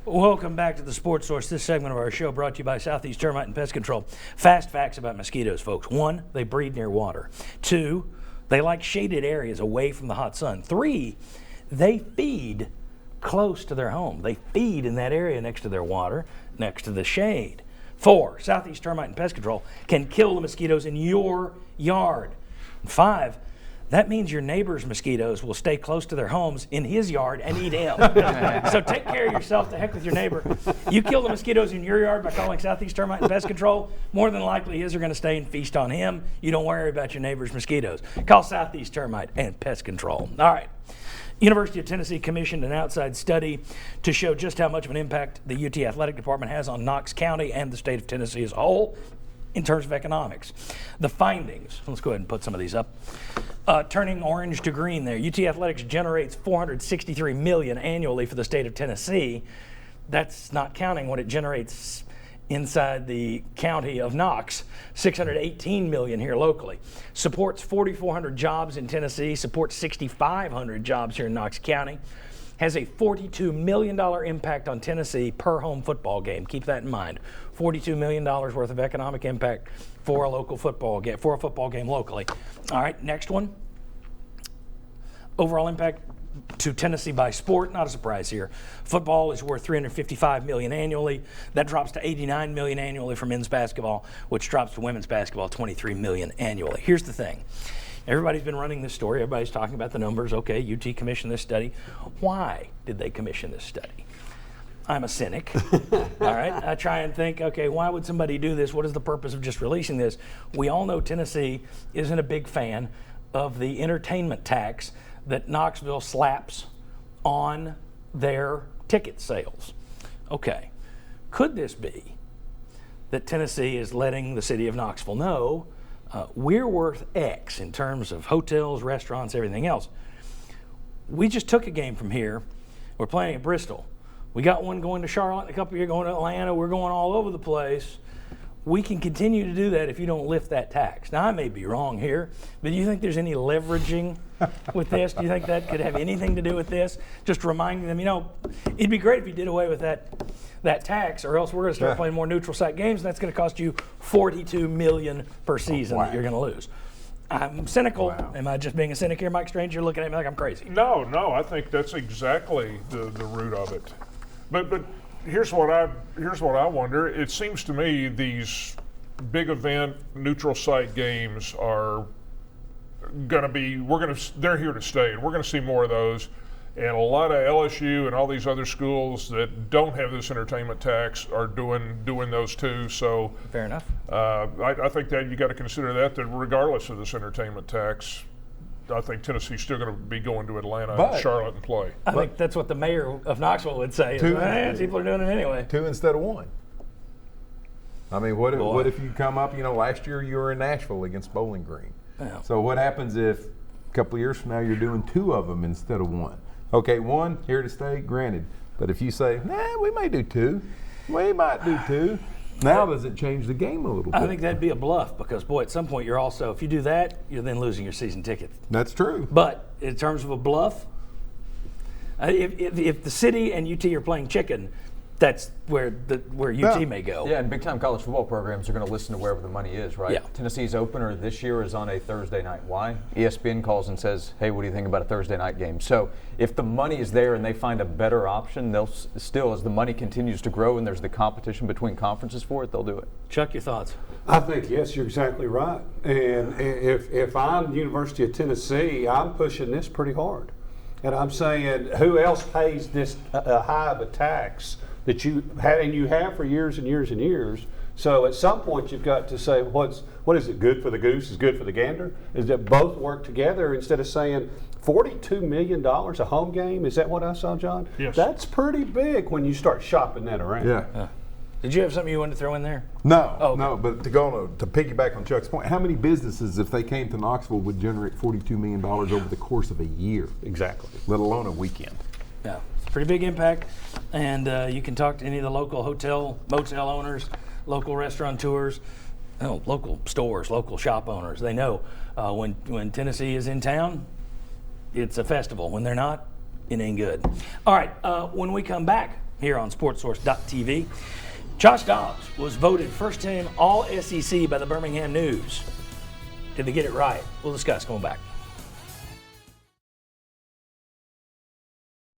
Welcome back to the Sports Source. This segment of our show brought to you by Southeast Termite and Pest Control. Fast facts about mosquitoes, folks. 1, they breed near water. 2, they like shaded areas away from the hot sun. 3, they feed close to their home. They feed in that area next to their water, next to the shade. 4, Southeast Termite and Pest Control can kill the mosquitoes in your yard. 5, that means your neighbor's mosquitoes will stay close to their homes in his yard and eat him. So take care of yourself. To heck with your neighbor. You kill the mosquitoes in your yard by calling Southeast Termite and Pest Control. More than likely, his are going to stay and feast on him. You don't worry about your neighbor's mosquitoes. Call Southeast Termite and Pest Control. All right. University of Tennessee commissioned an outside study to show just how much of an impact the UT Athletic Department has on Knox County and the state of Tennessee as a whole in terms of economics. The findings, let's go ahead and put some of these up. Turning orange to green there. UT Athletics generates $463 million annually for the state of Tennessee. That's not counting what it generates inside the county of Knox, $618 million here locally. Supports 4,400 jobs in Tennessee, supports 6,500 jobs here in Knox County. Has a $42 million impact on Tennessee per home football game. Keep that in mind. $42 million worth of economic impact for a local football game, for a football game locally. All right, next one. Overall impact to Tennessee by sport, not a surprise here. Football is worth $355 million annually. That drops to $89 million annually for men's basketball, which drops to women's basketball $23 million annually. Here's the thing. Everybody's been running this story. Everybody's talking about the numbers. Okay, UT commissioned this study. Why did they commission this study? I'm a cynic. All right, I try and think, okay, why would somebody do this? What is the purpose of just releasing this? We all know Tennessee isn't a big fan of the entertainment tax that Knoxville slaps on their ticket sales. Okay, could this be that Tennessee is letting the city of Knoxville know we're worth X in terms of hotels, restaurants, everything else? We just took a game from here. We're playing at Bristol. We got one going to Charlotte, a couple of years going to Atlanta. We're going all over the place. We can continue to do that if you don't lift that tax. Now, I may be wrong here, but do you think there's any leveraging with this? Do you think that could have anything to do with this? Just reminding them, it'd be great if you did away with that tax, or else we're going to start playing more neutral site games, and that's going to cost you $42 million per season that you're going to lose. I'm cynical. Wow. Am I just being a cynic here, Mike Strange? You're looking at me like I'm crazy. No, I think that's exactly the root of it. But here's what I wonder. It seems to me these big event neutral site games are they're here to stay, and we're going to see more of those. And a lot of LSU and all these other schools that don't have this entertainment tax are doing those too. So fair enough. I think that you got to consider that regardless of this entertainment tax, I think Tennessee's still going to be going to Atlanta and Charlotte and play. I think that's what the mayor of Knoxville would say. People are doing it anyway. 2 instead of 1. I mean, what if you come up, last year you were in Nashville against Bowling Green. Yeah. So what happens if a couple of years from now you're doing 2 of them instead of 1? Okay, 1 here to stay, granted. But if you say, we may do 2, we might do 2. Now does it change the game a little bit? I think that'd be a bluff because, boy, at some point if you do that, you're then losing your season ticket. That's true. But in terms of a bluff, if the city and UT are playing chicken, that's where UT may go. Yeah, and big-time college football programs are going to listen to wherever the money is, right? Yeah. Tennessee's opener this year is on a Thursday night. Why? ESPN calls and says, hey, what do you think about a Thursday night game? So if the money is there and they find a better option, they'll still, as the money continues to grow and there's the competition between conferences for it, they'll do it. Chuck, your thoughts? I think, yes, you're exactly right. And if I'm the University of Tennessee, I'm pushing this pretty hard. And I'm saying, who else pays this high of a tax that you have for years and years and years? So at some point you've got to say, what is it, good for the goose is good for the gander? Is that both work together instead of saying $42 million a home game? Is that what I saw, John? Yes. That's pretty big when you start shopping that around. Yeah. Did you have something you wanted to throw in there? No, but to piggyback on Chuck's point, how many businesses, if they came to Knoxville, would generate $42 million over the course of a year? Exactly. Let alone a weekend. Yeah, it's a pretty big impact, and you can talk to any of the local hotel, motel owners, local restaurateurs, local stores, local shop owners. They know when Tennessee is in town, it's a festival. When they're not, it ain't good. All right, when we come back, here on SportsSource.tv. Josh Dobbs was voted first team All-SEC by the Birmingham News. Did they get it right? We'll discuss going back.